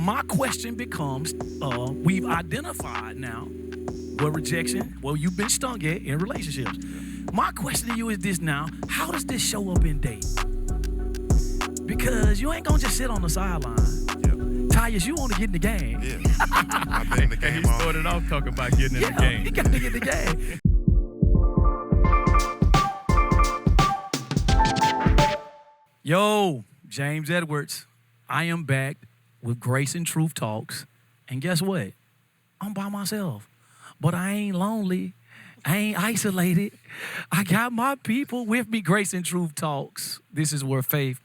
my question becomes, we've identified now what rejection, well, you've been stung at in relationships. My question to you is this now, how does this show up in dating? Because you ain't gonna just sit on the sideline. Tyus, you want to get in the game. Yeah. I've been in the game. He started off talking about getting in the game. He got to get in the game. Yo, James Edwards. I am back with Grace and Truth Talks. And guess what? I'm by myself. But I ain't lonely. I ain't isolated. I got my people with me. Grace and Truth Talks. This is where faith,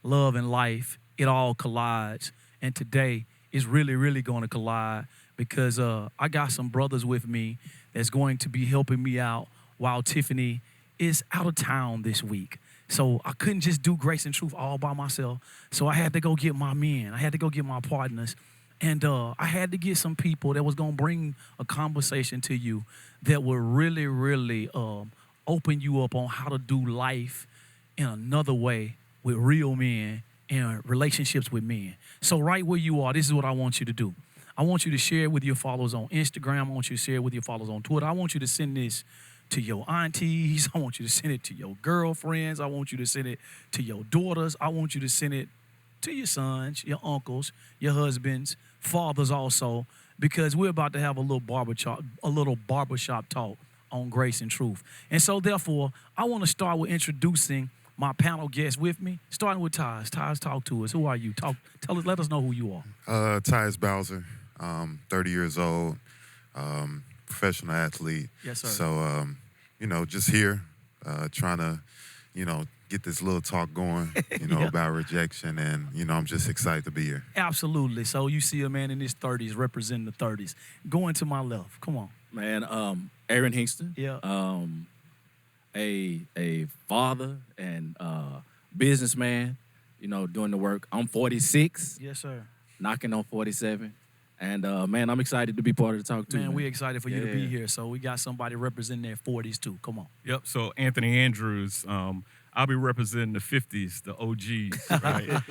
love, and life, it all collides. And today is really, really going to collide because I got some brothers with me that's going to be helping me out while Tiffany is out of town this week. So I couldn't just do Grace and Truth all by myself. So I had to go get my men. I had to go get my partners. And I had to get some people that was going to bring a conversation to you that would really, really open you up on how to do life in another way with real men and relationships with men. So right where you are, this is what I want you to do. I want you to share it with your followers on Instagram. I want you to share it with your followers on Twitter. I want you to send this to your aunties. I want you to send it to your girlfriends. I want you to send it to your daughters. I want you to send it to your sons, your uncles, your husbands, fathers also, because we're about to have a little barbershop talk on Grace and Truth. And so therefore, I want to start with introducing my panel guests with me, starting with Tyus. Tyus, talk to us. Who are you? Tell us, let us know who you are. Tyus Bowser, 30 years old, professional athlete. Yes, sir. So, just here, trying to, get this little talk going, Yeah. about rejection. And, I'm just excited to be here. Absolutely. So you see a man in his 30s representing the 30s. Going to my left. Come on. Man, Aaron Hingston. Yeah. A father and businessman, doing the work. I'm 46, Yes, sir. knocking on 47. And, man, I'm excited to be part of the talk, too. Man, we're excited for you to be Yeah. here. So we got somebody representing their 40s, too. Come on. Yep. So Anthony Andrews, I'll be representing the 50s, the OGs, right?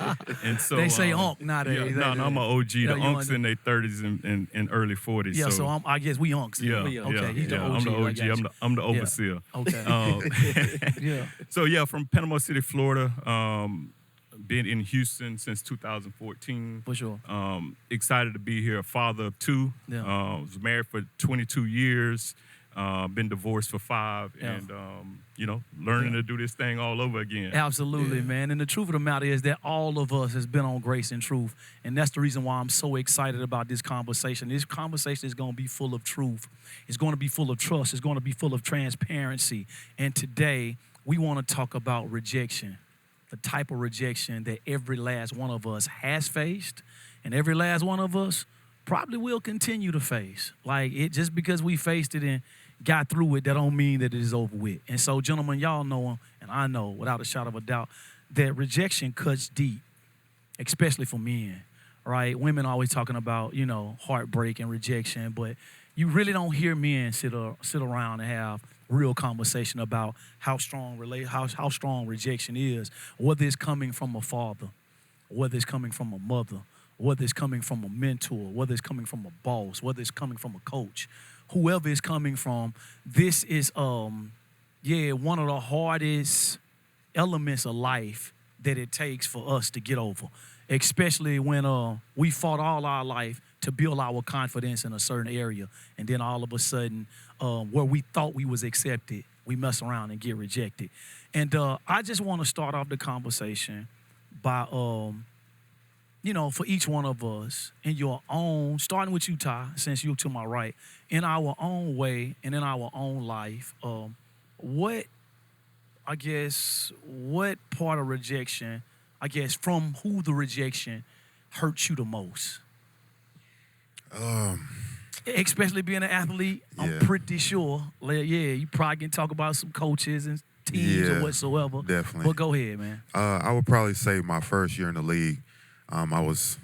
And so They say unk nowadays. Yeah, no, I'm an OG. Yeah, The you unks under- in their 30s and early 40s. Yeah, so I guess we unks. yeah, Okay, he's the yeah. OG. I'm the I OG. got you. I'm the overseer. Okay. Yeah. So yeah, from Panama City, Florida. Been in Houston since 2014. For sure. Excited to be here. A father of two. Yeah. Was married for 22 years. Been divorced for 5, Yeah. and learning to do this thing all over again. Absolutely, man. And the truth of the matter is that all of us has been on Grace and Truth. And that's the reason why I'm so excited about this conversation. This conversation is going to be full of truth. It's going to be full of trust. It's going to be full of transparency. And today, we want to talk about rejection, the type of rejection that every last one of us has faced, and every last one of us probably will continue to face. Like, it just because we faced it and got through it, that don't mean that it is over with. And so, gentlemen, y'all know, and I know without a shadow of a doubt, that rejection cuts deep, especially for men, right? Women always talking about, heartbreak and rejection, but you really don't hear men sit around and have real conversation about how strong rejection is, whether it's coming from a father, whether it's coming from a mother, whether it's coming from a mentor, whether it's coming from a boss, whether it's coming from a coach, whoever it's coming from. This is one of the hardest elements of life that it takes for us to get over, especially when we fought all our life to build our confidence in a certain area, and then all of a sudden, where we thought we was accepted, we mess around and get rejected. And I just want to start off the conversation by, for each one of us, in your own, starting with you, Ty, since you're to my right, in our own way and in our own life, what part of rejection, from who the rejection hurts you the most? Especially being an athlete, I'm pretty sure, you probably can talk about some coaches and teams or whatsoever. Definitely. But go ahead, man. I would probably say my first year in the league, I was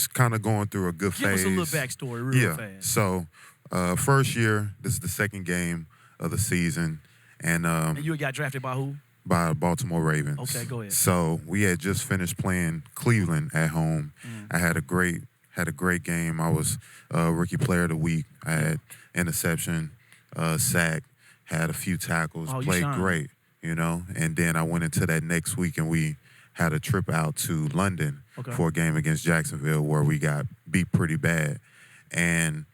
kind of going through a good Give phase. us a little backstory real fast. So first year, this is the second game of the season. And you got drafted by who? By Baltimore Ravens. Okay, go ahead. So we had just finished playing Cleveland at home. I had a great had a great game. I was rookie player of the week. I had interception, sack, had a few tackles, Oh, you played shined. great, you know. And then I went into that next week and we had a trip out to London Okay. for a game against Jacksonville where we got beat pretty bad. And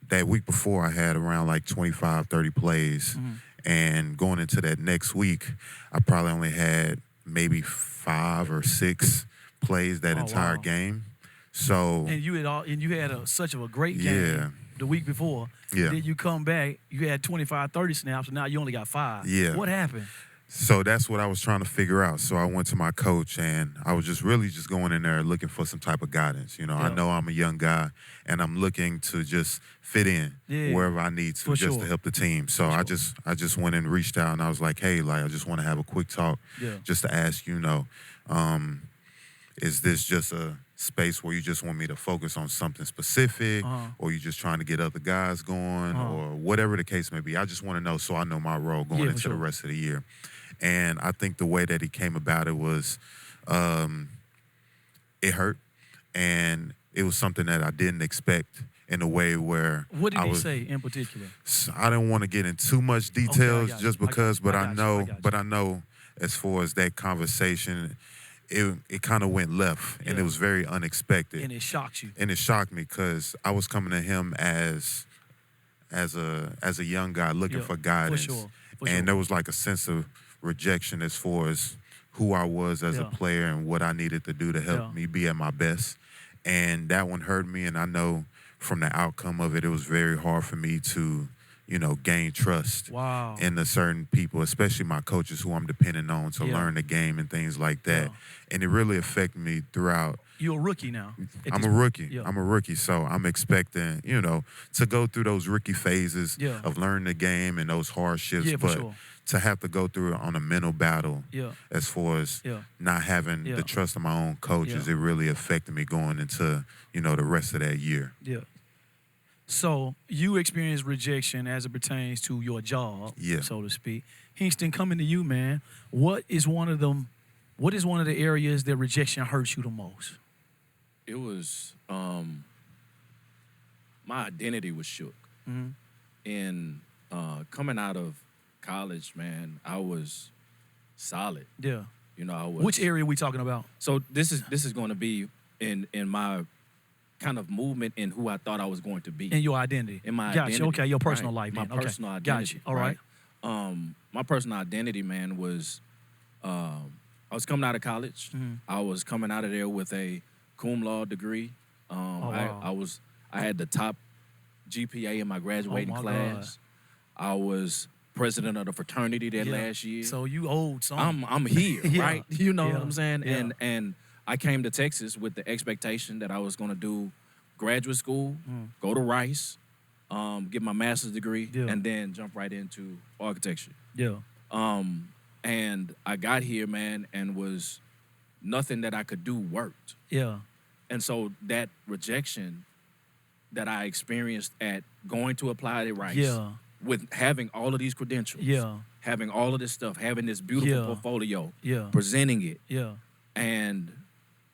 that week before, I had around like 25, 30 plays. Mm-hmm. And going into that next week, I probably only had maybe 5 or 6 plays that Oh, entire wow. game. So, And you had such a great game Yeah. the week before. Yeah. Then you come back, you had 25, 30 snaps, and now you only got 5. Yeah. What happened? So that's what I was trying to figure out. So I went to my coach and I was just really just going in there looking for some type of guidance. You know, I Yeah. know I'm a young guy and I'm looking to just fit in Yeah. wherever I need to For just sure. to help the team. So For I sure. just went and reached out and I was like, hey, like I just want to have a quick talk Yeah. just to ask, is this just a space where you just want me to focus on something specific or you just trying to get other guys going or whatever the case may be. I just want to know so I know my role going Yeah, for into sure. the rest of the year. And I think the way that he came about it was it hurt and it was something that I didn't expect in a way where What did I he was, say in particular? I don't want to get in too much details got just you. because, but I know, got you. but I know as far as that conversation, it kind of went left and Yeah. it was very unexpected. And it shocked you. And it shocked me because I was coming to him as a young guy looking Yeah, for guidance. For sure. And there was like a sense of rejection as far as who I was as a Yeah. player and what I needed to do to help Yeah. me be at my best. And that one hurt me. And I know from the outcome of it, it was very hard for me to, gain trust Wow. in the certain people, especially my coaches who I'm depending on to Yeah. learn the game and things like that. Yeah. And it really affected me throughout. You're a rookie now. at I'm this a rookie. Yeah. I'm a rookie, so I'm expecting, to go through those rookie phases Yeah. of learning the game and those hardships. Yeah, for but sure. to have to go through it on a mental battle, Yeah. as far as Yeah. not having Yeah. the trust of my own coaches, Yeah. it really affected me going into, the rest of that year. Yeah. So you experienced rejection as it pertains to your job, Yeah. so to speak. Hingston, coming to you, man. What is one of the areas that rejection hurts you the most? It was my identity was shook. Mhm. And coming out of college, man, I was solid. Yeah. I was. Which area are we talking about? So this is going to be in my kind of movement in who I thought I was going to be. In your identity. In my Gotcha. identity. Okay, your personal Right. life. My then. Okay. personal identity. Gotcha. All right. My personal identity, man, was I was coming out of college. Mhm. I was coming out of there with a cum laude degree. Wow. I had the top GPA in my graduating my class. I was president of the fraternity that Yeah. last year. So you old son. I'm here, Yeah. right? You know Yeah. what I'm saying? Yeah. And I came to Texas with the expectation that I was going to do graduate school, go to Rice, get my master's degree, Yeah. and then jump right into architecture. Yeah. And I got here, man, and was nothing that I could do worked. Yeah. And so that rejection that I experienced at going to apply at Rice, Yeah. with having all of these credentials, Yeah. having all of this stuff, having this beautiful Yeah. portfolio, Yeah. presenting it, Yeah. and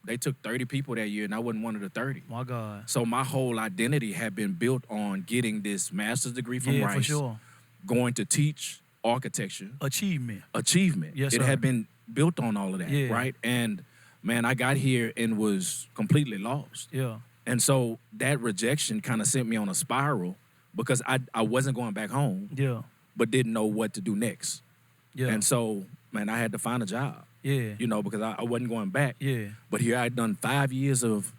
they took 30 people that year, and I wasn't one of the 30. My God. So my whole identity had been built on getting this master's degree from Yeah, Rice, for sure. going to teach architecture, Achievement. achievement. Yes, it sir. had been built on all of that, Yeah. right? And man, I got here and was completely lost. Yeah. And so that rejection kind of sent me on a spiral because I wasn't going back home, Yeah. but didn't know what to do next. Yeah. And so, man, I had to find a job, yeah. because I wasn't going back. Yeah. But here I'd done 5 years of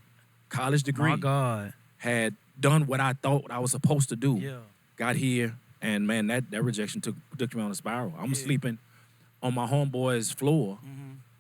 college degree, My God. had done what I thought I was supposed to do, Yeah. got here, and man, that rejection took me on a spiral. I'm Yeah. sleeping on my homeboy's floor,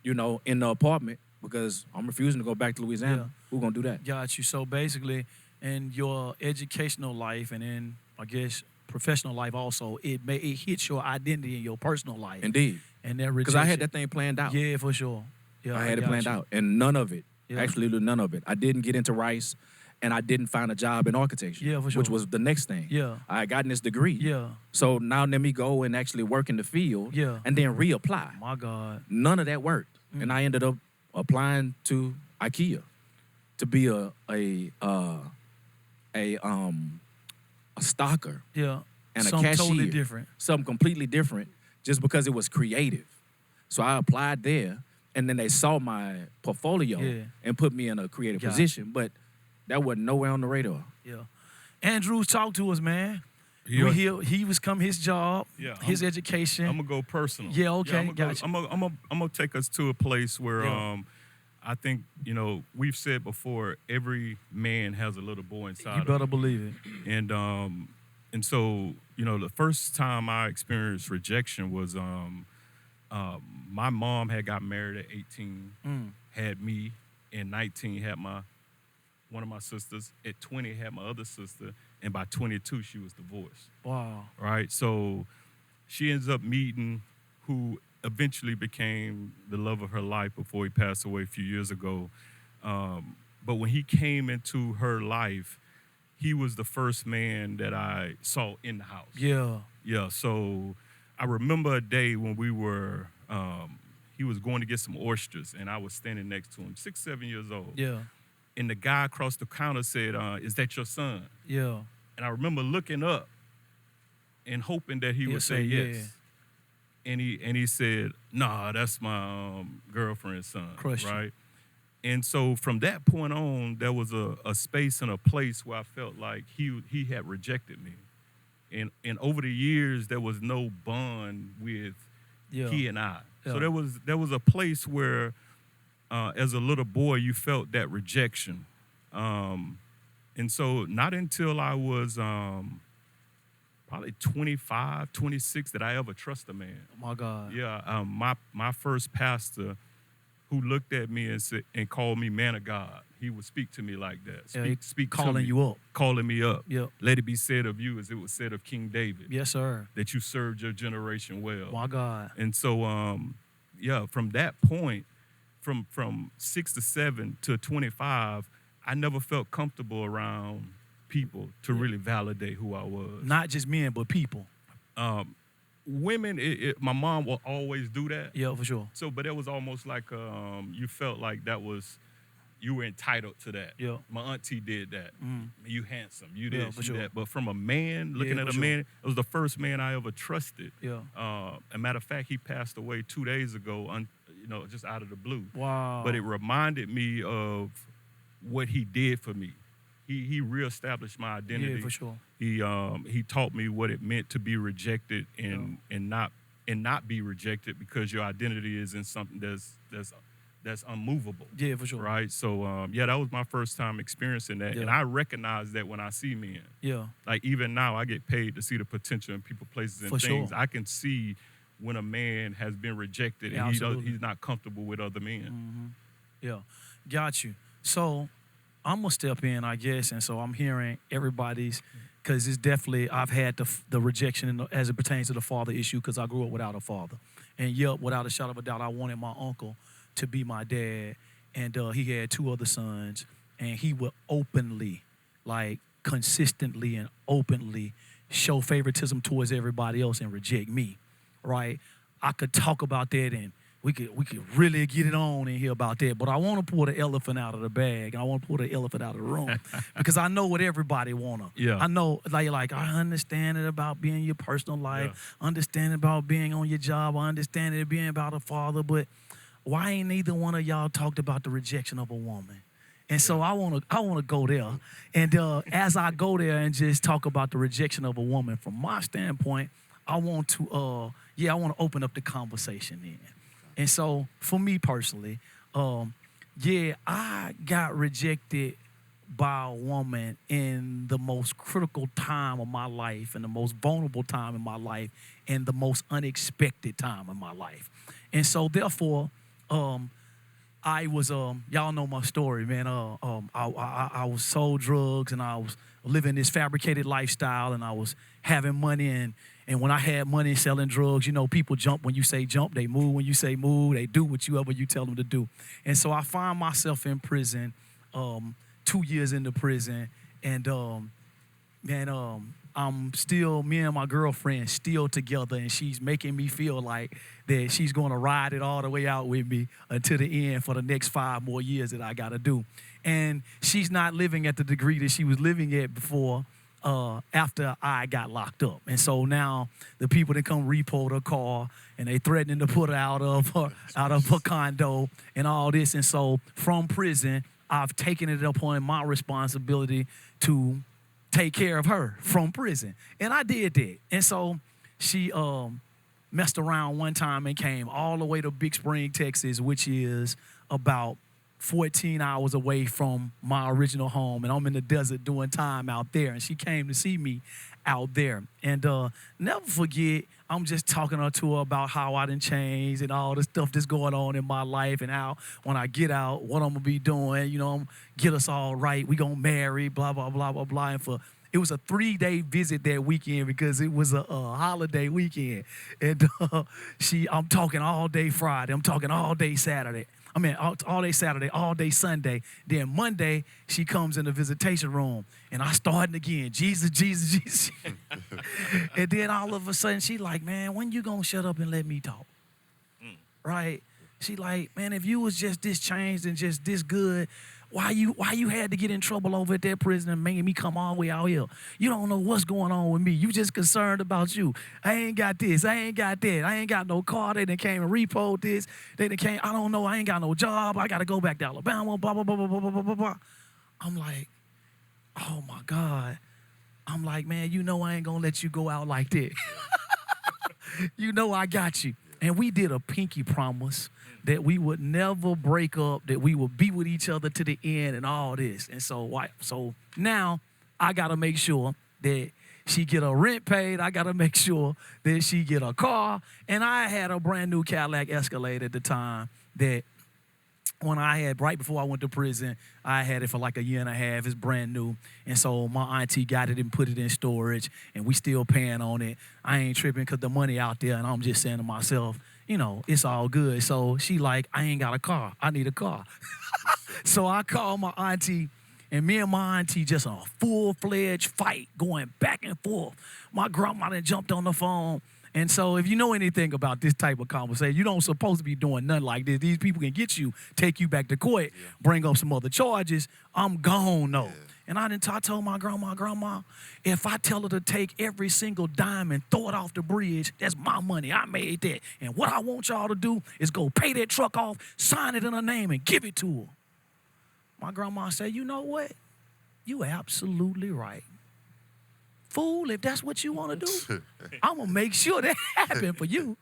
in the apartment because I'm refusing to go back to Louisiana. Yeah. Who gonna do that? Got you. So basically, in your educational life and in, I guess, professional life also, it hits your identity in your personal life. Indeed. And that Because I had rejection- that thing planned out. Yeah, for sure. Yeah, I had it got planned you. out. And none of it, Yeah. actually none of it. I didn't get into Rice, and I didn't find a job in architecture, Yeah, for sure. which was the next thing. Yeah. I had gotten this degree. Yeah. So now let me go and actually work in the field Yeah. and then reapply. My God. None of that worked. Mm. And I ended up applying to IKEA. to be a stalker Yeah. and a Something cashier. totally different. Something completely different just because it was creative. So I applied there, and then they saw my portfolio Yeah. and put me in a creative Got it. position, but that wasn't nowhere on the radar. Yeah. Andrew, talk to us, man. Yeah. He was come his job, Yeah, his education. I'm gonna go personal. Yeah, okay, I'm gonna, gotcha. I'm gonna take us to a place where Yeah. I think we've said before, every man has a little boy inside. You better of him. believe it. And so the first time I experienced rejection was my mom had got married at 18, had me in 19, had one of my sisters. At 20, had my other sister, and by 22, she was divorced. Wow. Right, so she ends up meeting who eventually became the love of her life before he passed away a few years ago. But when he came into her life, he was the first man that I saw in the house. Yeah. Yeah, so I remember a day when we were, he was going to get some oysters, and I was standing next to him, 6, 7 years old. Yeah. And the guy across the counter said, "Is that your son?" Yeah. And I remember looking up and hoping that he would say yes. And he said, "Nah, that's my girlfriend's son." Crushed you. Right? And so from that point on, there was a space and a place where I felt like he had rejected me. And over the years, there was no bond with Yeah. he and I. Yeah. So there was a place where, as a little boy, you felt that rejection. And so not until I was probably 25, 26 that I ever trust a man. Oh my God. Yeah, my first pastor, who looked at me and called me man of God, he would speak to me like that. Yeah, Speak to calling me, you up. calling me up. Yep. Let it be said of you as it was said of King David, Yes, sir. that you served your generation well. My God. And so, from that point, from 6 to 7 to 25, I never felt comfortable around people to really validate who I was. Not just men, but people. Women, my mom will always do that. Yeah, for sure. So, but it was almost like you felt like you were entitled to that. Yeah. My auntie did that. You handsome, you Yeah, this, for you sure. that. But from a man, looking Yeah, at for a sure. man, it was the first man I ever trusted. Yeah. A matter of fact, he passed away 2 days ago, just out of the blue. Wow. But it reminded me of what he did for me. He reestablished my identity. Yeah, for sure. He taught me what it meant to be rejected and not be rejected, because your identity is in something that's unmovable. Yeah, for sure. Right. So that was my first time experiencing that, Yeah. and I recognize that when I see men. Yeah. Like even now, I get paid to see the potential in people, places, and For things. sure. I can see when a man has been rejected Yeah, and absolutely. he's not comfortable with other men. Yeah. Got you. So I'm going to step in, I guess, and so I'm hearing everybody's, because it's definitely, I've had the rejection as it pertains to the father issue, because I grew up without a father. And yep, without a shadow of a doubt, I wanted my uncle to be my dad, and he had 2 other sons, and he would openly, like consistently and openly show favoritism towards everybody else and reject me, right? I could talk about that, and we could really get it on in here about that, but I want to pull the elephant out of the bag, and I want to pull the elephant out of the room, because I know what everybody want to. Yeah. I know, like I understand it about being your personal life, understand about being on your job, I understand it being about a father, but why ain't neither one of y'all talked about the rejection of a woman? And so I want to go there. And as I go there and just talk about the rejection of a woman from my standpoint, I want to open up the conversation then. And so for me personally, I got rejected by a woman in the most critical time of my life, and the most vulnerable time in my life, and the most unexpected time in my life. And so therefore, I was y'all know my story, man. I was sold drugs, and I was living this fabricated lifestyle, and I was having money, and when I had money selling drugs, people jump when you say jump, they move when you say move, they do whatever you tell them to do. And so I find myself in prison, 2 years into prison, and me and my girlfriend still together, and she's making me feel like that she's going to ride it all the way out with me until the end for the next 5 more years that I got to do. And she's not living at the degree that she was living at before, after I got locked up. And so now the people that come repo her car and they threatening to put her out of her condo and all this. And so from prison, I've taken it upon my responsibility to take care of her from prison. And I did that. And so she messed around one time and came all the way to Big Spring, Texas, which is about 14 hours away from my original home. And I'm in the desert doing time out there. And she came to see me out there. And never forget, I'm just talking to her about how I done changed and all the stuff that's going on in my life, and how when I get out, what I'm going to be doing, get us all right. We going to marry, blah, blah, blah, blah, blah. And it was a 3-day visit that weekend because it was a holiday weekend. And I'm talking all day Friday. I'm talking all day Saturday. All day Saturday, all day Sunday. Then Monday, she comes in the visitation room, and I starting again, Jesus, Jesus, Jesus. And then all of a sudden, she like, man, when you gonna shut up and let me talk? Right? She like, man, if you was just this changed and just this good, why you had to get in trouble over at that prison and making me come all the way out here? You don't know what's going on with me. You just concerned about you. I ain't got this. I ain't got that. I ain't got no car. They done came and repoed this. They done came, I don't know. I ain't got no job. I got to go back to Alabama, blah, blah, blah, blah, blah, blah, blah, blah. I'm like, oh, my God. I'm like, man, I ain't going to let you go out like that. I got you. And we did a pinky promise that we would never break up, that we would be with each other to the end and all this. And so now I got to make sure that she get her rent paid. I got to make sure that she get a car. And I had a brand new Cadillac Escalade at the time that right before I went to prison, I had it for like a year and a half. It's brand new. And so my auntie got it and put it in storage, and we still paying on it. I ain't tripping because the money out there, and I'm just saying to myself, it's all good. So she like, I ain't got a car. I need a car. So I called my auntie, and me and my auntie just on a full-fledged fight going back and forth. My grandma done jumped on the phone. And so if you know anything about this type of conversation, you don't supposed to be doing nothing like this. These people can get you, take you back to court, bring up some other charges. I'm gone, though. Yeah. And I told my grandma, if I tell her to take every single dime and throw it off the bridge, that's my money. I made that. And what I want y'all to do is go pay that truck off, sign it in her name, and give it to her. My grandma said, you know what? You absolutely right. Fool, if that's what you want to do, I'm going to make sure that happen for you.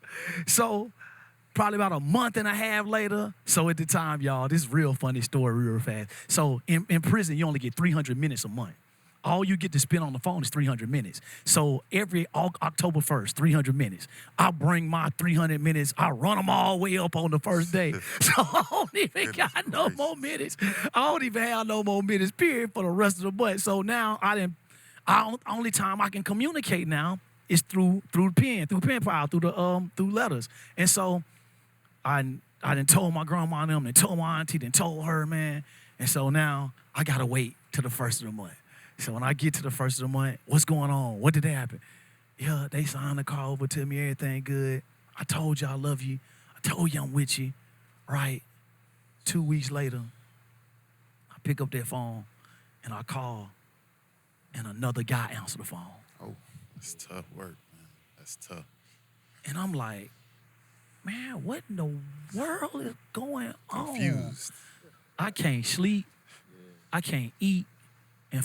So probably about a month and a half later, so at the time, y'all, this is a real funny story real fast. So in prison, you only get 300 minutes a month. All you get to spend on the phone is 300 minutes. So every October 1st, 300 minutes. I bring my 300 minutes. I run them all the way up on the first day. So I don't even got no more minutes. I don't even have no more minutes, period, for the rest of the month. So now only time I can communicate now is through pen pile, through letters. And so I done told my grandma and them, then told my auntie, then told her, man. And so now I gotta wait till the first of the month. So when I get to the first of the month, what's going on? What did happen? Yeah, they signed the car over to me, everything good. I told you I love you. I told you I'm with you. Right? 2 weeks later, I pick up that phone and I call, and another guy answered the phone. Oh, that's tough work, man. That's tough. And I'm like, man, what in the world is going on? Confused. I can't sleep. I can't eat. And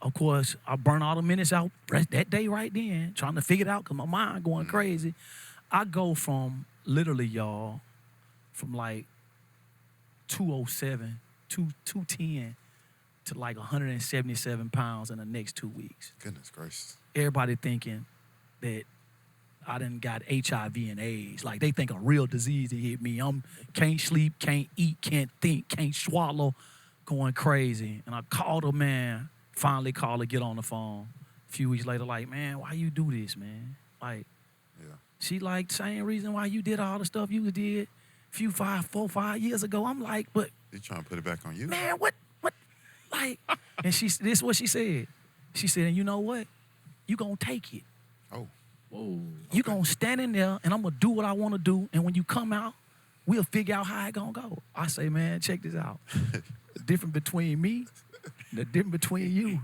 of course, I burn all the minutes out that day right then, trying to figure it out because my mind going crazy. I go from literally, y'all, from like 207, 210 to like 177 pounds in the next 2 weeks. Goodness gracious. Everybody thinking that I done got HIV and AIDS. Like they think a real disease that hit me. Can't sleep, can't eat, can't think, can't swallow, going crazy. And I called a man, finally called her, get on the phone. A few weeks later, like, man, why you do this, man? Like, she like, same reason why you did all the stuff you did 4 or 5 years ago. I'm like, but. They trying to put it back on you? Man, what? Like, and this is what she said. She said, and you know what? you gonna take it. Oh, Whoa. You gonna stand in there, and I'm gonna do what I want to do. And when you come out, we'll figure out how it gonna go. I say, man, check this out. The difference between me, the difference between you,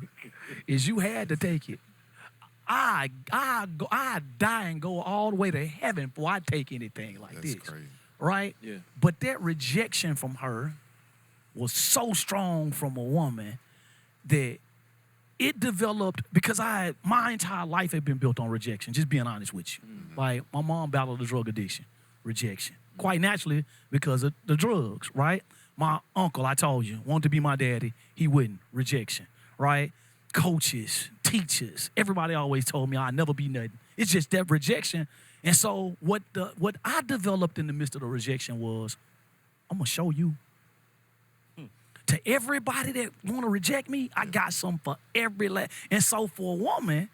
is you had to take it. I die and go all the way to heaven before I take anything like that's this. crazy. Right? Yeah. But that rejection from her was so strong from a woman that it developed because my entire life had been built on rejection, just being honest with you. Like my mom battled a drug addiction, rejection. Quite naturally because of the drugs, right? My uncle, I told you, wanted to be my daddy. He wouldn't. Rejection, right? Coaches, teachers, everybody always told me I'd never be nothing. It's just that rejection. And so what I developed in the midst of the rejection was, I'm gonna show you. To everybody that want to reject me, I got something for every And so for a woman,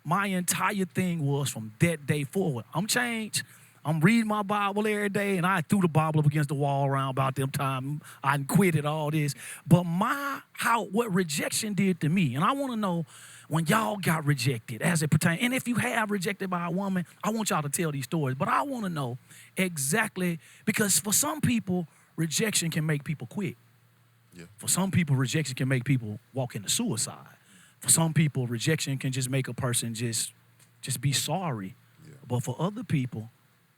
my entire thing was from that day forward. I'm changed. I'm reading my Bible every day, and I threw the Bible up against the wall around about them time. I quit it, all this. But what rejection did to me, and I want to know when y'all got rejected as it pertains. And if you have rejected by a woman, I want y'all to tell these stories. But I want to know exactly, because for some people, rejection can make people quit. Yeah. For some people, rejection can make people walk into suicide. For some people, rejection can just make a person just be sorry. Yeah. But for other people,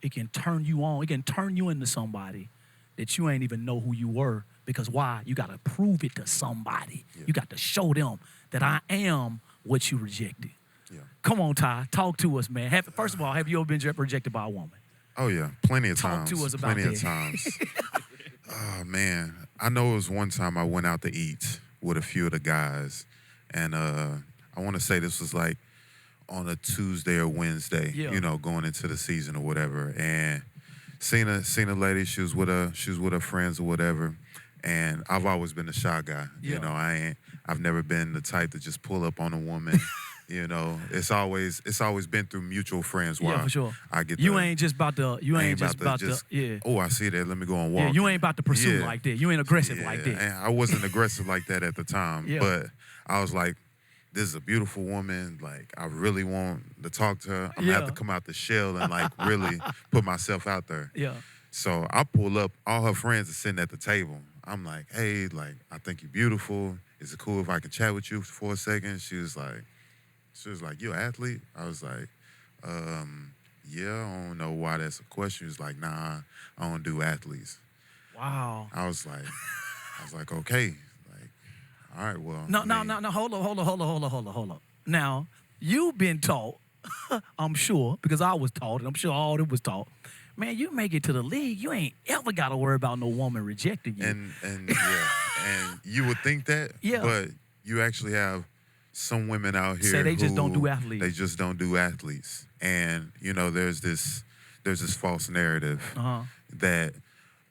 it can turn you on. It can turn you into somebody that you ain't even know who you were. Because why? You got to prove it to somebody. Yeah. You got to show them that I am what you rejected. Yeah. Come on, Ty. Talk to us, man. First of all, have you ever been rejected by a woman? Oh yeah, plenty of Talk times. to us about plenty that. of times. Oh man, I know it was one time I went out to eat with a few of the guys, and I want to say this was like on a Tuesday or Wednesday, Yeah. you know, going into the season or whatever, and seen a lady. She was with her friends or whatever, and I've always been a shy guy. Yeah. You know, I've never been the type to just pull up on a woman. You know, it's always been through mutual friends. Yeah, Why for sure. I get You the- ain't just about to, yeah. Oh, I see that. Let me go and walk. Yeah, you ain't about to pursue Yeah. like that. You ain't aggressive like Yeah, that. and I wasn't aggressive like that at the time, Yeah. but I was like, this is a beautiful woman. Like, I really want to talk to her. I'm gonna have Yeah. to come out the shell and like really put myself out there. Yeah. So I pull up, all her friends are sitting at the table. I'm like, hey, like, I think you're beautiful. Is it cool if I can chat with you for a second? She was like, you an athlete? I was like, yeah, I don't know why that's a question. She was like, nah, I don't do athletes. Wow. I was like, okay. Like, all right, well. No, I mean, hold on. Now, you've been taught, I'm sure, because I was taught, and I'm sure all of them was taught, man, you make it to the league, you ain't ever got to worry about no woman rejecting you. And yeah, and you would think that, Yeah. but you actually have some women out here Say they just don't who- do athletes. They just don't do athletes. And, you know, there's this false narrative Uh-huh. that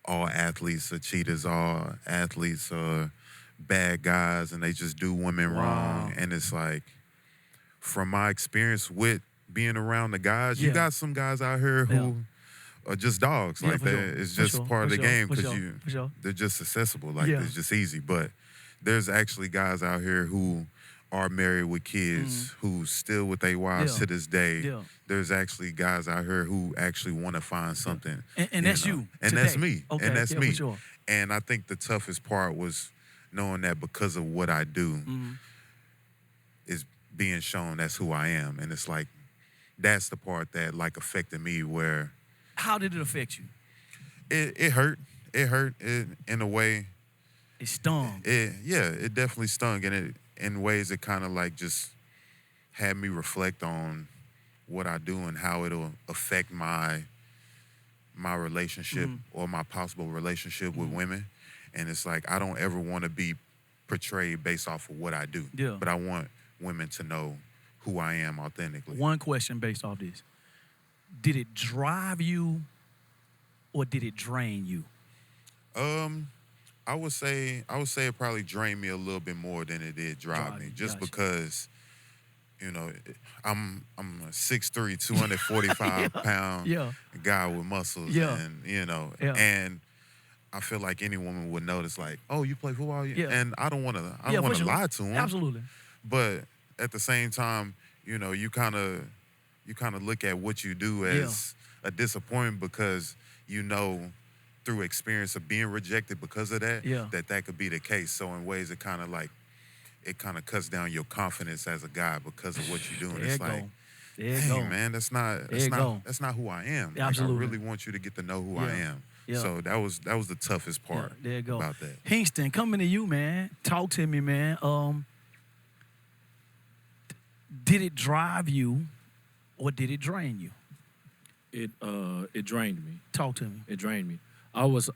all athletes are cheaters, all athletes are bad guys, and they just do women Wow. wrong. And it's like, from my experience with being around the guys, Yeah. you got some guys out here who are just dogs. Yeah, like for that. sure. It's For just sure. part of For the sure. game For because sure. For sure. they're just accessible. Like Yeah. it's just easy. But there's actually guys out here who are married with kids who still with their wives Yeah. to this day. Yeah. There's actually guys out here who actually want to find something. And that's you And today. that's me. Okay, And that's yeah, me. for sure. And I think the toughest part was knowing that because of what I do is being shown that's who I am. And it's like, that's the part that like affected me where How did it affect you? it hurt. It hurt in a way. It stung. It definitely stung. And it in ways it kind of like just had me reflect on what I do and how it'll affect my relationship or my possible relationship with women. And it's like, I don't ever want to be portrayed based off of what I do. Yeah. But I want women to know who I am authentically. One question based off this. Did it drive you or did it drain you? I would say it probably drained me a little bit more than it did drive me, just Gotcha. because, you know, I'm a 6'3", 245 pound Yeah. guy with muscles, Yeah. and you know, Yeah. and I feel like any woman would notice, like, oh, you play football, Yeah. and I don't want to Yeah, for sure. lie to them, Absolutely. but at the same time, you know, you kind of look at what you do as a disappointment because you know through experience of being rejected because of that, that could be the case. So in ways it kind of cuts down your confidence as a guy because of what you do. And it's like, hey man, that's not who I am. Absolutely. Like, I really want you to get to know who I am. Yeah. So that was the toughest part there you go. about that. Hingston, coming to you, man. Talk to me, man. Did it drive you or did it drain you? It drained me. Talk to me. It drained me. I was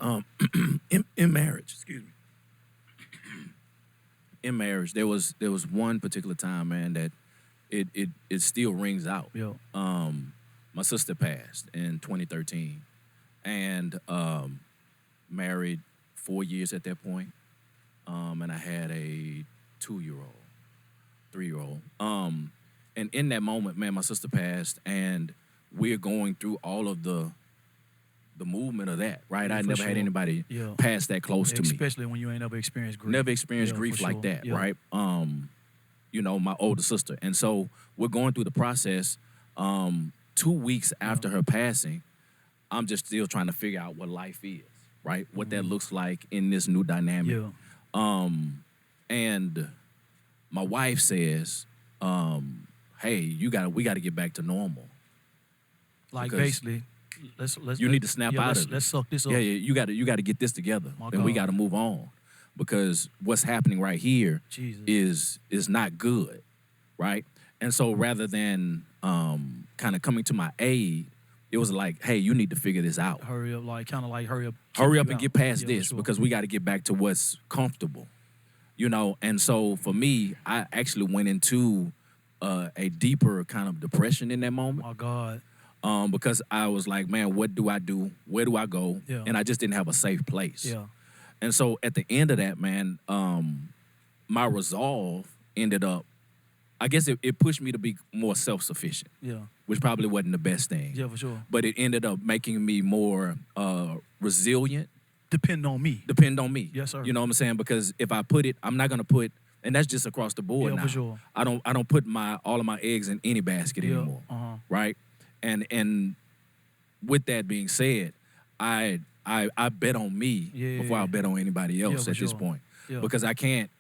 in marriage. Excuse me. In marriage, there was one particular time, man, that it still rings out. Yeah. My sister passed in 2013, and married 4 years at that point, and I had a 2-year-old, 3-year-old. And in that moment, man, my sister passed, and we're going through all of the movement of that, right? I never had anybody pass that close to me. Especially when you ain't never experienced grief. Never experienced grief like that, right? You know, my older sister. And so we're going through the process. 2 weeks after her passing, I'm just still trying to figure out what life is, right? What that looks like in this new dynamic. Yeah. And my wife says, hey, we gotta get back to normal. Like Because basically, let's you need to snap out of it. Let's suck this up. Yeah, you gotta get this together. And we gotta move on. Because what's happening right here is not good, right? And so rather than kind of coming to my aid, it was like, hey, you need to figure this out. Hurry up, hurry up. Hurry up and get past this because we got to get back to what's comfortable, you know? And so for me, I actually went into a deeper kind of depression in that moment. My God. Because I was like, man, what do I do? Where do I go? Yeah. And I just didn't have a safe place. Yeah. And so at the end of that, man, my resolve ended up, I guess it pushed me to be more self-sufficient. Yeah. Which probably wasn't the best thing. Yeah, for sure. But it ended up making me more resilient. Depend on me. Yes, sir. You You know what I'm saying? Because if I put it, I'm not gonna put, and that's just across the board now. For sure. I don't put all of my eggs in any basket anymore. Right? And with that being said, I bet on me before I bet on anybody else at this point. Yeah. Because I can't.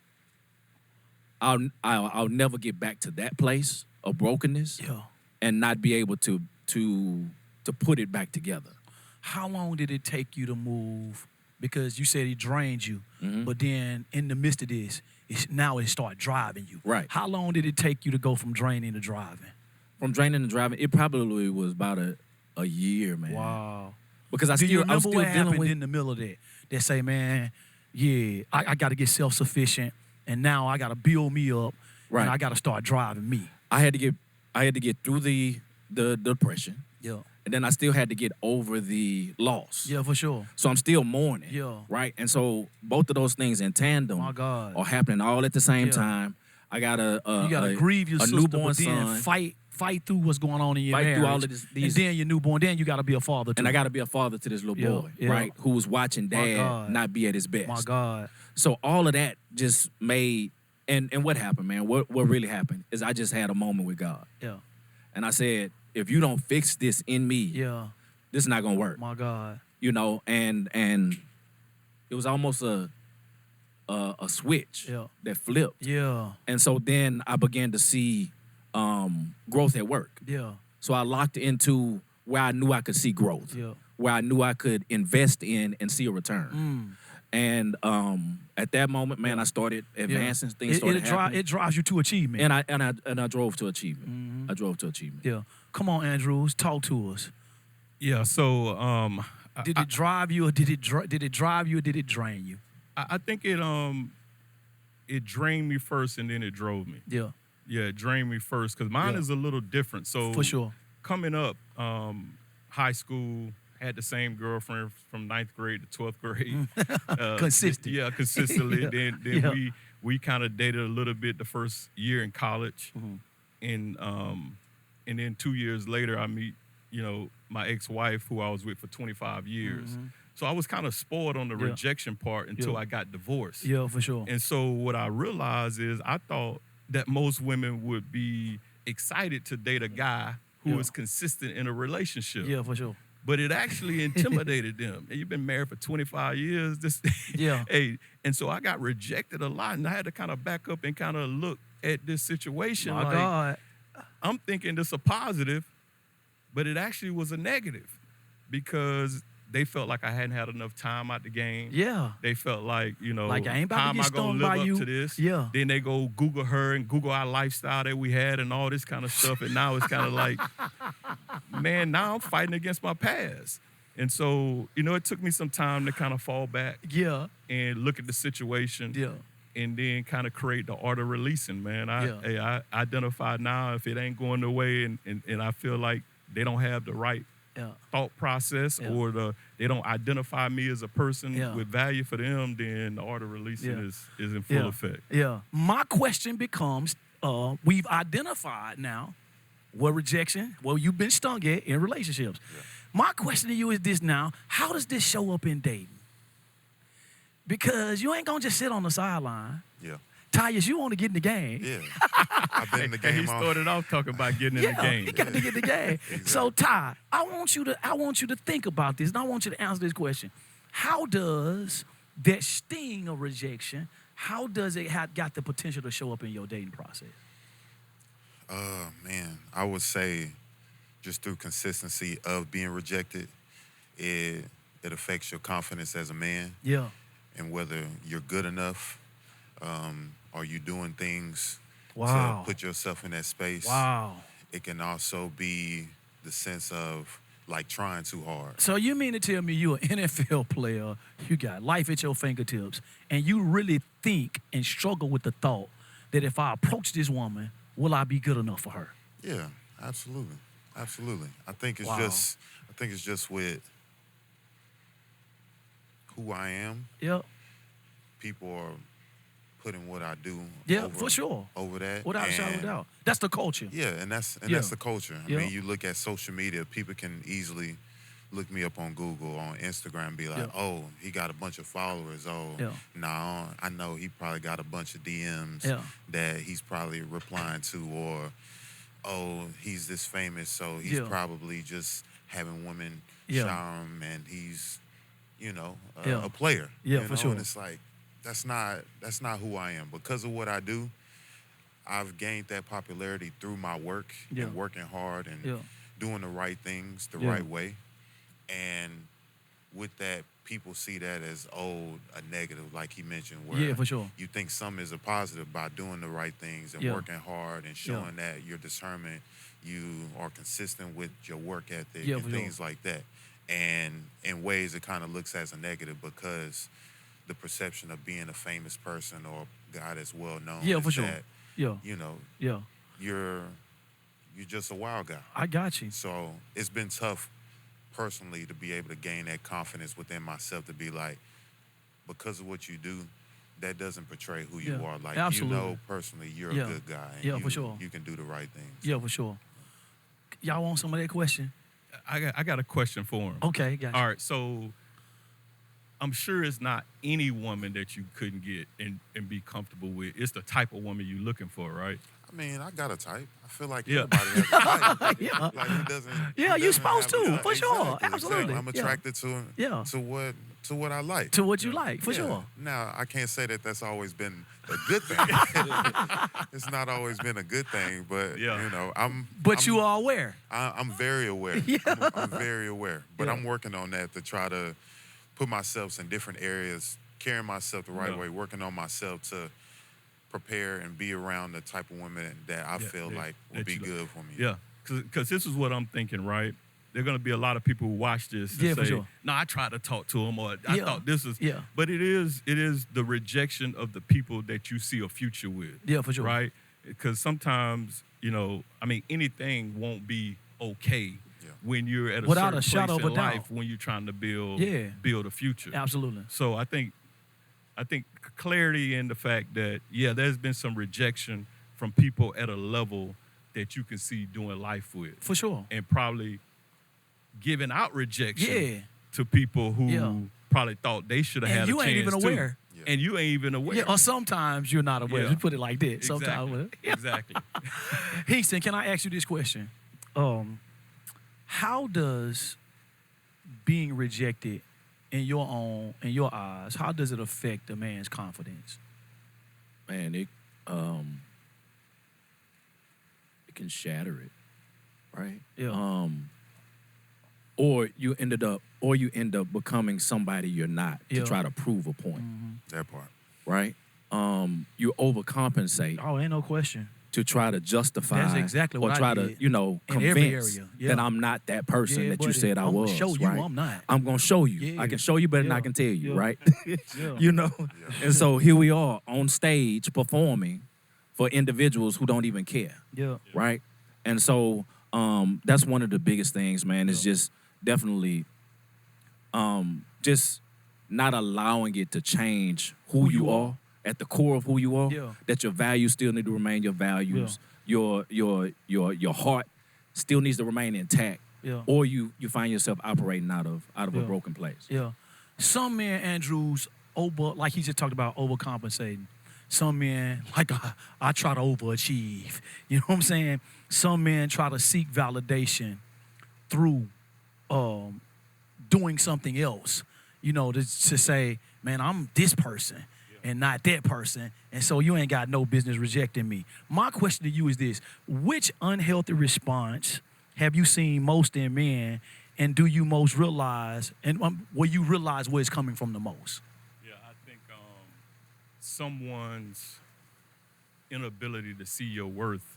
I'll never get back to that place of brokenness and not be able to put it back together. How long did it take you to move? Because you said it drained you, but then in the midst of this, now it started driving you. Right. How long did it take you to go from draining to driving? From draining to driving, it probably was about a year, man. Wow. Because I'm Do you still remember what dealing happened with in the middle of that? They say, man, I got to get self-sufficient, and now I got to build me up, and I got to start driving me. I had to get through the depression. Yeah. And then I still had to get over the loss. Yeah, for sure. So I'm still mourning. Yeah. Right? And so both of those things in tandem My God. are happening all at the same time. I got you gotta grieve your a sister, newborn but then son. fight through what's going on in your marriage. Fight through all of and then your newborn. Then you gotta be a father too. And I gotta be a father to this little boy, right? Who's watching dad not be at his best. My God. So all of that just made and what happened, man? What really happened is I just had a moment with God. Yeah. And I said, if you don't fix this in me, this is not gonna work. My God. You know, and it was almost a switch that flipped. Yeah. And so then I began to see growth at work. Yeah. So I locked into where I knew I could see growth. Yeah. Where I knew I could invest in and see a return. And at that moment, man, I started advancing. Things started happening. It drives you to achievement. And I drove to achievement. I drove to achievement. Yeah. Come on, Andrews, talk to us. Yeah. So did it drive you, or did it drive you, or did it drain you? I think it drained me first, and then it drove me. Yeah. Yeah, it drained me first because mine is a little different. So for sure, coming up, high school, had the same girlfriend from 9th grade to 12th grade. Consistent. Yeah, consistently. Then we kind of dated a little bit the first year in college, and then 2 years later I meet my ex-wife who I was with for 25 years. So I was kind of spoiled on the rejection part until I got divorced. Yeah, for sure. And so what I realized is I thought that most women would be excited to date a guy who Yeah. is consistent in a relationship. Yeah, for sure. But it actually intimidated them. And you've been married for 25 years. Yeah. Hey, and so I got rejected a lot, and I had to kind of back up and kind of look at this situation. My like, God. I'm thinking this a positive, but it actually was a negative because they felt like I hadn't had enough time out the game. Yeah. They felt like, Like, I ain't about to how am get I gonna stung by live you? up to this? Yeah. Then they go Google her and Google our lifestyle that we had and all this kind of stuff. And now it's kind of like, man, now I'm fighting against my past. And so, it took me some time to kind of fall back Yeah. and look at the situation. Yeah. And then kind of create the art of releasing, man. I identify now if it ain't going the way and I feel like they don't have the right Yeah. thought process Yeah. or they don't identify me as a person Yeah. with value for them, then the art of releasing Yeah. is in full Yeah. effect. Yeah. My question becomes, we've identified now what rejection, you've been stung at in relationships. Yeah. My question to you is this now, how does this show up in dating? Because you ain't gonna just sit on the sideline. Yeah. Tyus, you want to get in the game. Yeah. I've been in the And he game all. started off talking about getting in Yeah, the game. he got to get in the game. So Ty, I want you to think about this, and I want you to answer this question. How does that sting of rejection, how does it got the potential to show up in your dating process? Man, I would say just through consistency of being rejected, it affects your confidence as a man Yeah. and whether you're good enough. Are you doing things Wow. to put yourself in that space? Wow. It can also be the sense of like trying too hard. So you mean to tell me you're an NFL player, you got life at your fingertips, and you really think and struggle with the thought that if I approach this woman, will I be good enough for her? Yeah, absolutely. Absolutely. I think it's Wow. just with who I am. Yep. People are putting what I do Yeah, over, for sure. over that. Without a shadow of a And doubt. That's the culture. Yeah, and that's Yeah. the culture. I Yeah. mean, you look at social media, people can easily look me up on Google, on Instagram, be like, Yeah. oh, he got a bunch of followers. Oh, Yeah. no, I know he probably got a bunch of DMs Yeah. that he's probably replying to, or, oh, he's this famous, so he's Yeah. probably just having women Yeah. shower him, and he's, Yeah. a player. Yeah, you for know? sure. And it's like, that's not who I am. Because of what I do, I've gained that popularity through my work Yeah. and working hard and Yeah. doing the right things the Yeah. right way. And with that, people see that as, a negative, like he mentioned, where Yeah, for sure. you think something is a positive by doing the right things and Yeah. working hard and showing that you're determined, you are consistent with your work ethic Yeah, and for sure. things like that. And in ways it kind of looks as a negative because the perception of being a famous person or a guy that's well known Yeah, is for sure. that, Yeah. Yeah. you're just a wild guy. I got you. So it's been tough personally to be able to gain that confidence within myself to be like, because of what you do, that doesn't portray who you Yeah, are. Like, absolutely. personally, you're Yeah. a good guy. And Yeah, for sure. You can do the right things. Yeah, for sure. Y'all want some of that question? I got a question for him. Okay, got you. All right, so I'm sure it's not any woman that you couldn't get and be comfortable with. It's the type of woman you're looking for, right? I mean, I got a type. I feel like Yeah. everybody has a type. Yeah. Like, who doesn't? Yeah, who you doesn't supposed have a to, type? for sure. Exactly. Absolutely. I'm Yeah. attracted to Yeah. to what I like. To what you like, for Yeah. sure. Now, I can't say that that's always been a good thing. It's not always been a good thing, but Yeah. But you are aware. I'm very aware. Yeah. I'm very aware. But Yeah. I'm working on that to try to put myself in different areas, carrying myself the right Yeah. way, working on myself to prepare and be around the type of women that I feel like would that be you like. good for me. Yeah, because this is what I'm thinking, right? There are going to be a lot of people who watch this and Yeah, for say, sure. no, I tried to talk to him, or I Yeah. thought this is. Yeah. But it is the rejection of the people that you see a future with. Yeah, for sure. Right? Because sometimes, anything won't be okay Yeah. when you're at a Without certain a shadow place of a in doubt. life when you're trying to build a future. Absolutely. So I think clarity in the fact that, there's been some rejection from people at a level that you can see doing life with. For sure. And probably giving out rejection Yeah. to people who Yeah. probably thought they should have And had you a chance ain't even too. aware. Yeah. and you ain't even aware. Yeah, or sometimes you're not aware. Yeah. Just put it like that. Exactly. Sometimes. Exactly. Houston, can I ask you this question? How does being rejected in your eyes, how does it affect a man's confidence? Man, it can shatter it, right? Yeah. Or you end up becoming somebody you're not Yeah. to try to prove a point, That part. right? You overcompensate Oh, ain't no question. to try to justify That's exactly what or I try did to, in every convince area. Yeah. that I'm not that person Yeah, that you buddy. said I I'm gonna was. show you right? I'm not. I'm gonna show you. Yeah. I can show you better than I Yeah. can tell you, Yeah. right? Yeah. And so here we are on stage performing for individuals who don't even care, Yeah. right? And so that's one of the biggest things, man, is just definitely just not allowing it to change who you are at the core of who you are. Yeah. That your values still need to remain your values. Your heart still needs to remain intact. Yeah. Or you find yourself operating out of a Yeah. broken place. Yeah. Some men, Andrews, like he just talked about overcompensating. Some men, like I try to overachieve. You know what I'm saying? Some men try to seek validation through doing something else. You know, to say, man, I'm this person and not that person. And so you ain't got no business rejecting me. My question to you is this: which unhealthy response have you seen most in men, and do you most realize, and where you realize where it's coming from the most? Yeah, I think someone's inability to see your worth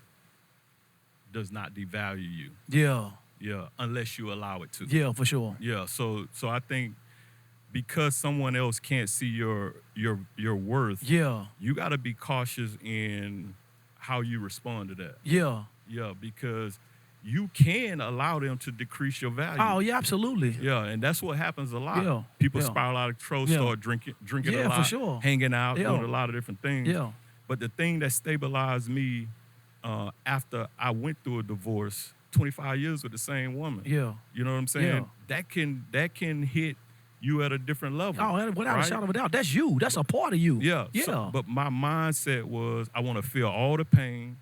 does not devalue you. Yeah. Yeah, unless you allow it to. Yeah, for sure. Yeah, so I think because someone else can't see your worth, Yeah. you got to be cautious in how you respond to that. Yeah. Yeah, because you can allow them to decrease your value. Oh, yeah, absolutely. Yeah, and that's what happens a lot. Yeah, People yeah. spiral out of control, Yeah. start drinking Yeah, a lot, for sure. hanging out, Yeah. doing a lot of different things. Yeah. But the thing that stabilized me after I went through a divorce, 25 years with the same woman. Yeah. You know what I'm saying? Yeah. That can hit you at a different level. Oh, and without a right? shadow of a doubt, that's you. That's a part of you. Yeah. Yeah. But my mindset was I want to feel all the pain.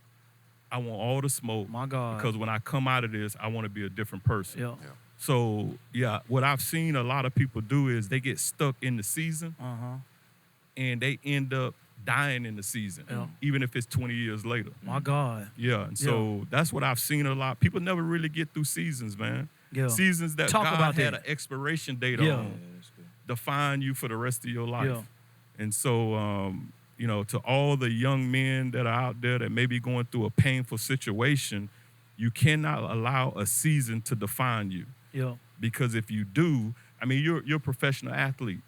I want all the smoke. My God. Because when I come out of this, I want to be a different person. Yeah. So, yeah, what I've seen a lot of people do is they get stuck in the season and they end up dying in the season, even if it's 20 years later. My God. Yeah, and so that's what I've seen a lot. People never really get through seasons, man. Yeah. Seasons that Talk God about had that. an expiration date Yeah. on define you for the rest of your life. Yeah. And so, to all the young men that are out there that may be going through a painful situation, you cannot allow a season to define you. Yeah. Because if you do, I mean, you're a professional athlete.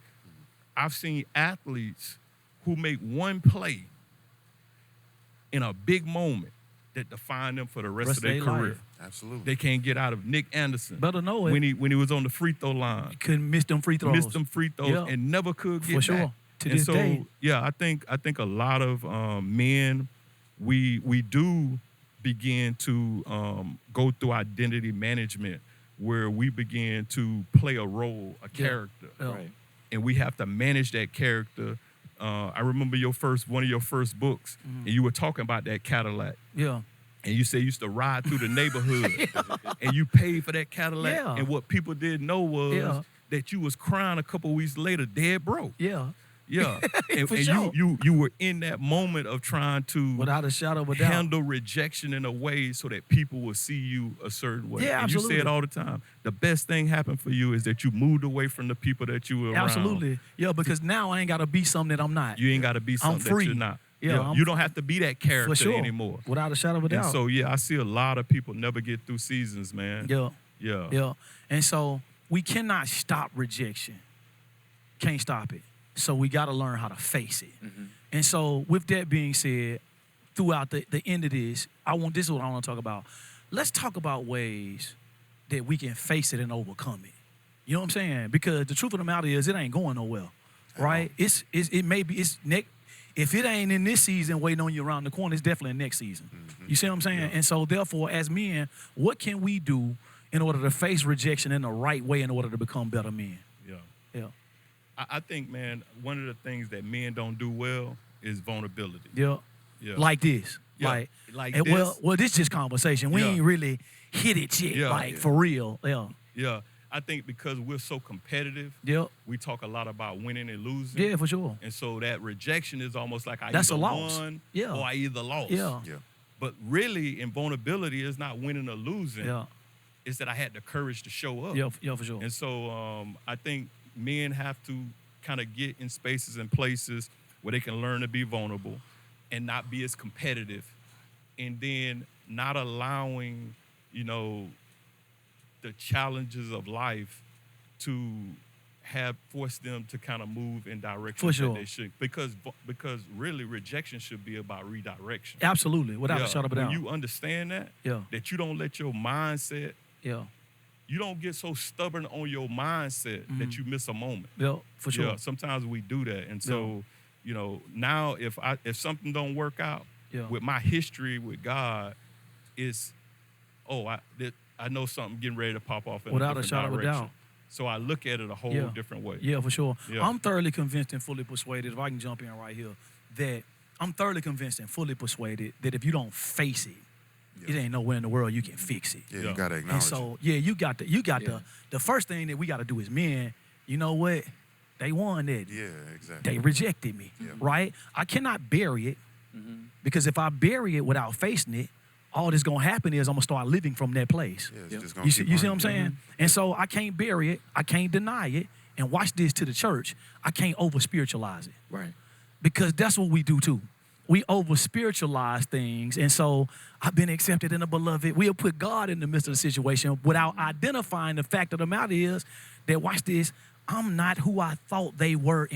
I've seen athletes who make one play in a big moment that define them for the rest of their career. life. Absolutely. They can't get out of Nick Anderson. Better know it. When he was on the free throw line, Couldn't miss them free throws. missed them free throws Yeah. and never could get For sure. back. To and this so, day. yeah, I think a lot of men, we do begin to go through identity management where we begin to play a role, a character, Yeah. Right. and we have to manage that character. I remember one of your first books, and you were talking about that Cadillac. Yeah. And you say you used to ride through the neighborhood and you paid for that Cadillac. Yeah. And what people didn't know was that you was crying a couple weeks later, dead broke. Yeah. Yeah. And, For and sure. you were in that moment of trying to Without a shadow of a doubt. handle rejection in a way so that people will see you a certain way. Yeah, and you say absolutely. it all the time. The best thing happened for you is that you moved away from the people that you were around. Absolutely. Yeah, because now I ain't got to be something that I'm not. You ain't got to be something free. that you're not. Yeah, I'm you don't have to be that character For sure. anymore. Without a shadow of a And doubt. so, yeah, I see a lot of people never get through seasons, man. Yeah. Yeah. Yeah. And so we cannot stop rejection. Can't stop it. So we got to learn how to face it. And so with that being said, throughout the end of this is what I want to talk about. Let's talk about ways that we can face it and overcome it. You know what I'm saying? Because the truth of the matter is it ain't going nowhere. Right? If it ain't in this season waiting on you around the corner, it's definitely next season. You see what I'm saying? Yeah. And so therefore, as men, what can we do in order to face rejection in the right way in order to become better men? Yeah. Yeah. I think, man, one of the things that men don't do well is vulnerability. Yeah. Yeah. Like this. Yeah. Like this. Well, this just conversation. We Yeah. ain't really hit it yet. Yeah. Like for real. Yeah. Yeah. I think because we're so competitive, Yeah. we talk a lot about winning and losing. Yeah, for sure. And so that rejection is almost like I That's either a loss. won Yeah. or I either lost. Yeah. Yeah. But really, in vulnerability, is not winning or losing. Yeah. It's that I had the courage to show up. Yeah, for sure. And so I think men have to kind of get in spaces and places where they can learn to be vulnerable and not be as competitive, and then not allowing, the challenges of life to force them to kind of move in directions For sure. that they should. Because really rejection should be about redirection. Absolutely. Without Yeah, a shadow of a when doubt. you understand that, Yeah. that you don't let your mindset, Yeah. you don't get so stubborn on your mindset that you miss a moment. Yeah, for sure. Yeah, sometimes we do that. And so, now if something don't work out, Yeah. with my history with God, it's, I know something getting ready to pop off in Without a a different shadow of a direction. doubt. So I look at it a whole Yeah. different way. Yeah, for sure. Yeah. I'm thoroughly convinced and fully persuaded, if I can jump in right here, that I'm thoroughly convinced and fully persuaded that if you don't face it, it ain't nowhere in the world you can fix it. Yeah, Yeah. you gotta And acknowledge so, it. yeah, you got Yeah. the first thing that we got to do as men, you know what? They won that. Yeah, exactly. They rejected me, Yeah. right? I cannot bury it Mm-hmm. because if I bury it without facing it, all that's going to happen is I'm going to start living from that place. Yeah, it's Yep. just gonna You see keep what I'm running. saying? And so I can't bury it. I can't deny it. And watch this to the church. I can't over-spiritualize it Right. because that's what we do too. We over-spiritualize things. And so I've been accepted in the beloved. We'll put God in the midst of the situation without identifying the fact of the matter is that, watch this, I'm not who I thought they were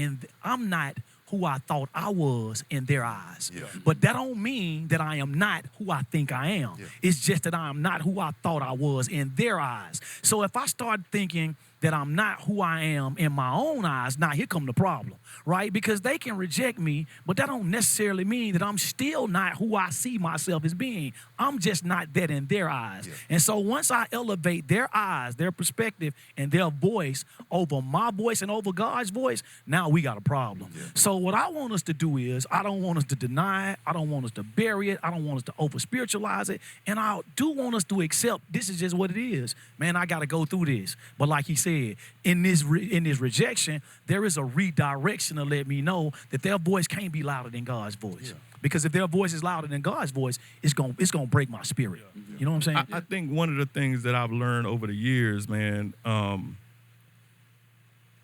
I'm not who I thought I was in their eyes. Yeah. But that don't mean that I am not who I think I am. Yeah. It's just that I am not who I thought I was in their eyes. So if I start thinking that I'm not who I am in my own eyes, now here come the problem, right? Because they can reject me, but that don't necessarily mean that I'm still not who I see myself as being. I'm just not that in their eyes. Yeah. And so once I elevate their eyes, their perspective, and their voice over my voice and over God's voice, now we got a problem. Yeah. So what I want us to do is, I don't want us to deny it. I don't want us to bury it. I don't want us to over-spiritualize it. And I do want us to accept this is just what it is. Man, I got to go through this. But like he said, in this rejection, there is a redirection to let me know that their voice can't be louder than God's voice. Yeah. Because if their voice is louder than God's voice, it's gonna break my spirit. You know what I'm saying? I think one of the things that I've learned over the years, man,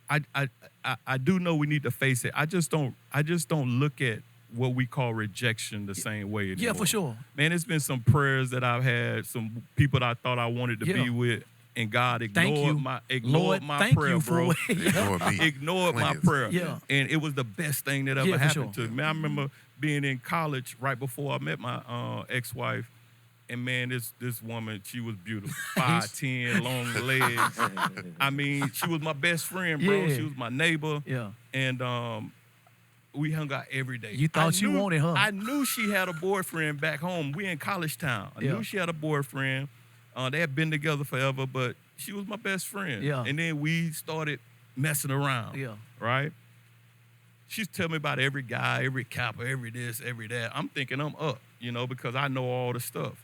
I do know we need to face it. I just don't look at what we call rejection the same way anymore. Yeah, for sure. Man, it's been some prayers that I've had, some people that I thought I wanted to Yeah. be with, and God Thank you. ignored my thank prayer, you for bro. it. Yeah. Ignore me. Ignored my Plenty of prayer. Yeah. And it was the best thing that ever Yeah, for happened sure. to me. Man, I remember being in college right before I met my ex-wife. And man, this woman, she was beautiful. 5'10", long legs. I mean, she was my best friend, bro. Yeah. She was my neighbor. Yeah. And we hung out every day. You thought you wanted her. I knew she had a boyfriend back home. We in college town. I Yeah. knew she had a boyfriend. They had been together forever, but she was my best friend. Yeah. And then we started messing around. Yeah. Right? She's telling me about every guy, every Kappa, every this, every that. I'm thinking I'm up, because I know all the stuff.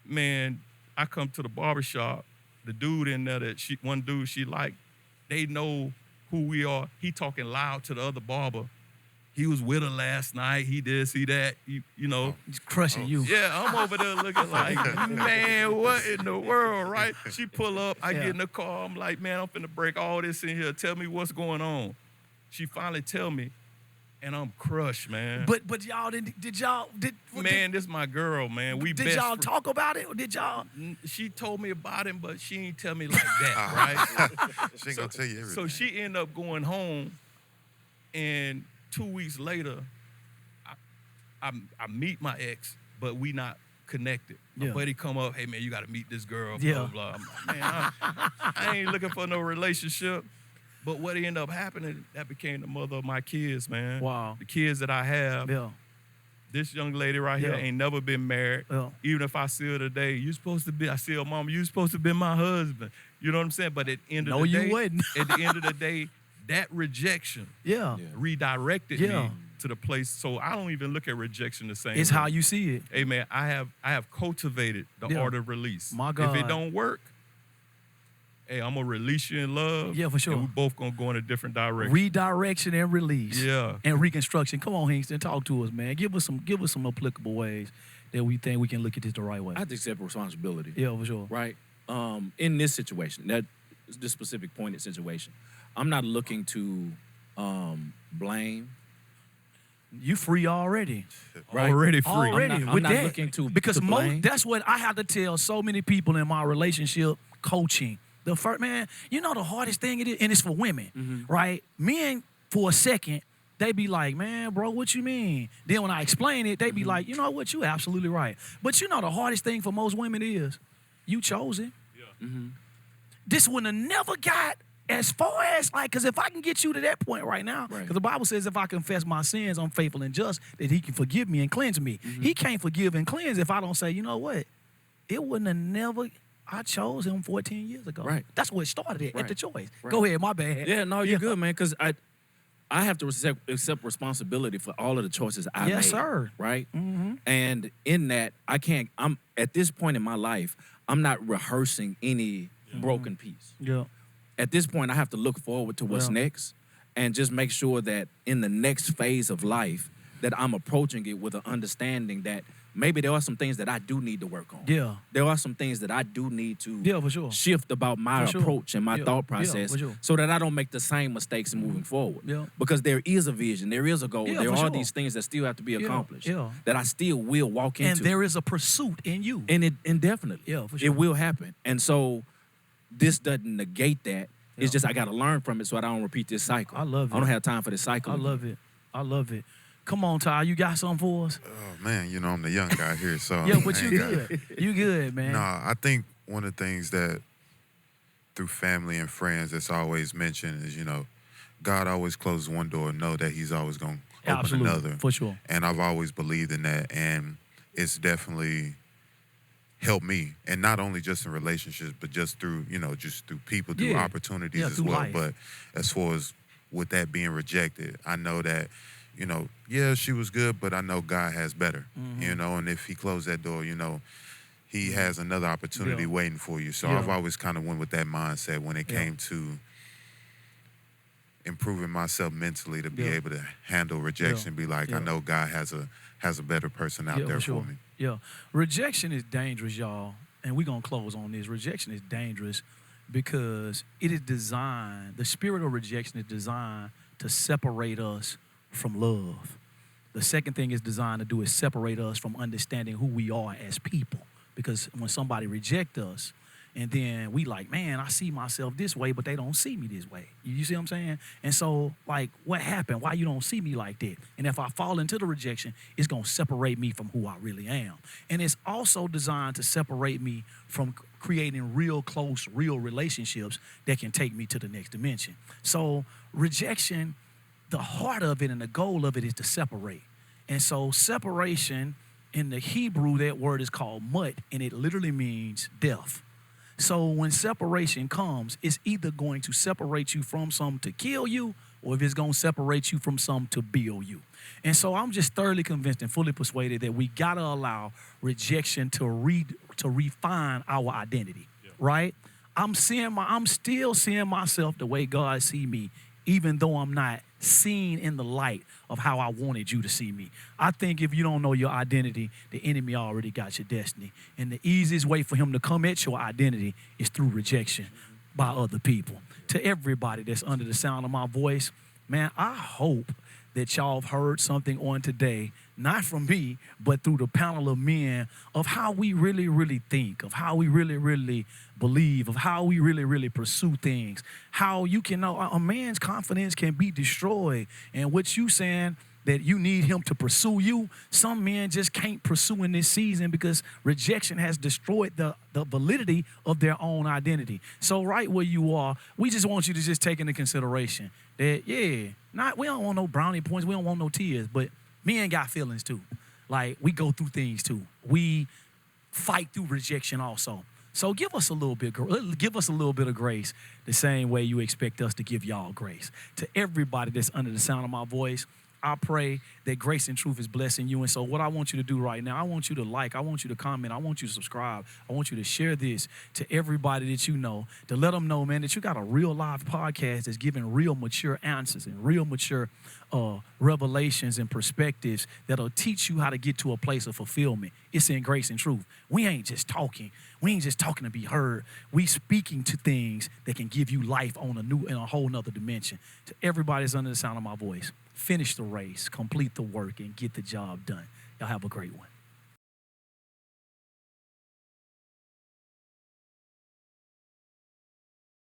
Man, I come to the barbershop, the dude in there one dude she liked, they know who we are. He talking loud to the other barber. He was with her last night. He this, he that, you know. He's crushing you. Yeah, I'm over there looking like, man, what in the world, right? She pull up, I Yeah. get in the car. I'm like, man, I'm finna break all this in here. Tell me what's going on. She finally tell me, and I'm crushed, man. But y'all did Man, this my girl, man. We did best y'all fri- talk about it or did y'all? She told me about him, but she ain't tell me like that, right? She ain't gonna tell you everything. So she ended up going home, and 2 weeks later, I meet my ex, but we not connected. My Yeah. buddy come up, hey man, you got to meet this girl. Yeah. Blah blah. I'm like, man, I ain't looking for no relationship. But what ended up happening, that became the mother of my kids, man. Wow. The kids that I have. Yeah. This young lady right here Yeah. ain't never been married. Yeah. Even if I see her today, I see her mama, you supposed to be my husband. You know what I'm saying? But at the end of No, the you day, wouldn't. at the end of the day, that rejection Yeah. Yeah. redirected Yeah. me to the place. So I don't even look at rejection the same It's way. how you see it. Hey man, I have cultivated the Yeah. art of release. My If God. it don't work, hey, I'm gonna release you in love. Yeah, for sure. And we both gonna go in a different direction. Redirection and release. Yeah. And reconstruction. Come on, Hingston, talk to us, man. Give us some applicable ways that we think we can look at this the right way. I have to accept responsibility. Yeah, for sure. Right? In this situation, this specific pointed situation, I'm not looking to blame. You free already. Right. Already free. Already. I'm not with that. looking to because blame. that's what I have to tell so many people in my relationship coaching. The first man, you know the hardest thing it is, and it's for women, right? Men, for a second, they be like, man, bro, what you mean? Then when I explain it, they be like, you know what, you absolutely right. But you know the hardest thing for most women is, you chose it. Yeah. This would have never got as far as, like, because if I can get you to that point right now, because Right. the Bible says if I confess my sins, I'm faithful and just, that he can forgive me and cleanse me. He can't forgive and cleanse if I don't say, you know what, it wouldn't have never, I chose him 14 years ago. Right. That's where it started at Right. the choice. Right. Go ahead, my bad. Yeah, no, you're good, man. Because I have to accept responsibility for all of the choices I Yes, made. sir. Right. Mm-hmm. And in that, I'm at this point in my life, I'm not rehearsing any broken piece. Yeah. At this point, I have to look forward to what's Yeah. next, and just make sure that in the next phase of life, that I'm approaching it with an understanding that maybe there are some things that I do need to work on. Yeah. There are some things that I do need to Yeah, for sure. shift about my For sure. approach and my Yeah. thought Yeah, process for sure. so that I don't make the same mistakes in moving forward. Yeah. Because there is a vision, there is a goal, Yeah, there for are sure. these things that still have to be Yeah, accomplished yeah. that I still will walk into. And there is a pursuit in you. And it indefinitely. Yeah, for sure. It will happen. And so this doesn't negate that. Yeah. It's just I got to learn from it so I don't repeat this cycle. I love it. I don't have time for this cycle. I love it. I love it. Come on, Ty, you got something for us? Oh man, you know I'm the young guy here, so Yeah, but I you ain't got- good. You good, man. Nah, I think one of the things that through family and friends that's always mentioned is, God always closes one door and know that he's always going to open Absolutely, another. for sure. And I've always believed in that, and it's definitely helped me. And not only just in relationships, but just through, just through people, through Yeah. opportunities Yeah, as through well. life. But as far as with that being rejected, I know that, yeah, she was good, but I know God has better, Mm-hmm. and if he closed that door, he has another opportunity Yeah. waiting for you. So Yeah. I've always kind of went with that mindset when it Yeah. came to improving myself mentally to be Yeah. able to handle rejection. Be like, Yeah. I know God has a better person out there for me. Yeah. Rejection is dangerous, y'all. And we're going to close on this. Rejection is dangerous because it is designed, the spirit of rejection is designed to separate us from love. The second thing it's designed to do is separate us from understanding who we are as people. Because when somebody rejects us, and then we like, man, I see myself this way, but they don't see me this way. You see what I'm saying? And so, like, what happened? Why you don't see me like that? And if I fall into the rejection, it's going to separate me from who I really am. And it's also designed to separate me from creating real close, real relationships that can take me to the next dimension. So rejection, the heart of it and the goal of it is to separate. And so separation, in the Hebrew, that word is called mut, and it literally means death. So when separation comes, it's either going to separate you from some to kill you, or if it's going to separate you from some to build you. And so I'm just thoroughly convinced and fully persuaded that we got to allow rejection to refine our identity, right? I'm still seeing myself the way God see me, even though I'm not seen in the light of how I wanted you to see me. I think if you don't know your identity, the enemy already got your destiny. And the easiest way for him to come at your identity is through rejection by other people. To everybody that's under the sound of my voice, man, I hope that y'all have heard something on today, not from me, but through the panel of men, of how we really, really think, of how we really, really believe, of how we really, really pursue things, how you can know a man's confidence can be destroyed. And what you saying that you need him to pursue you, some men just can't pursue in this season because rejection has destroyed the validity of their own identity. So right where you are, we just want you to just take into consideration that, we don't want no brownie points, we don't want no tears, but men got feelings too. Like, we go through things too. We fight through rejection also. So give us a little bit of grace the same way you expect us to give y'all grace. To everybody that's under the sound of my voice, I pray that grace and truth is blessing you. And so what I want you to do right now, I want you to like, I want you to comment, I want you to subscribe, I want you to share this to everybody that you know, to let them know, man, that you got a real live podcast that's giving real mature answers and real mature revelations and perspectives that'll teach you how to get to a place of fulfillment. It's in grace and truth. We ain't just talking. We ain't just talking to be heard. We speaking to things that can give you life on in a whole nother dimension. To everybody that's under the sound of my voice, finish the race, complete the work, and get the job done. Y'all have a great one.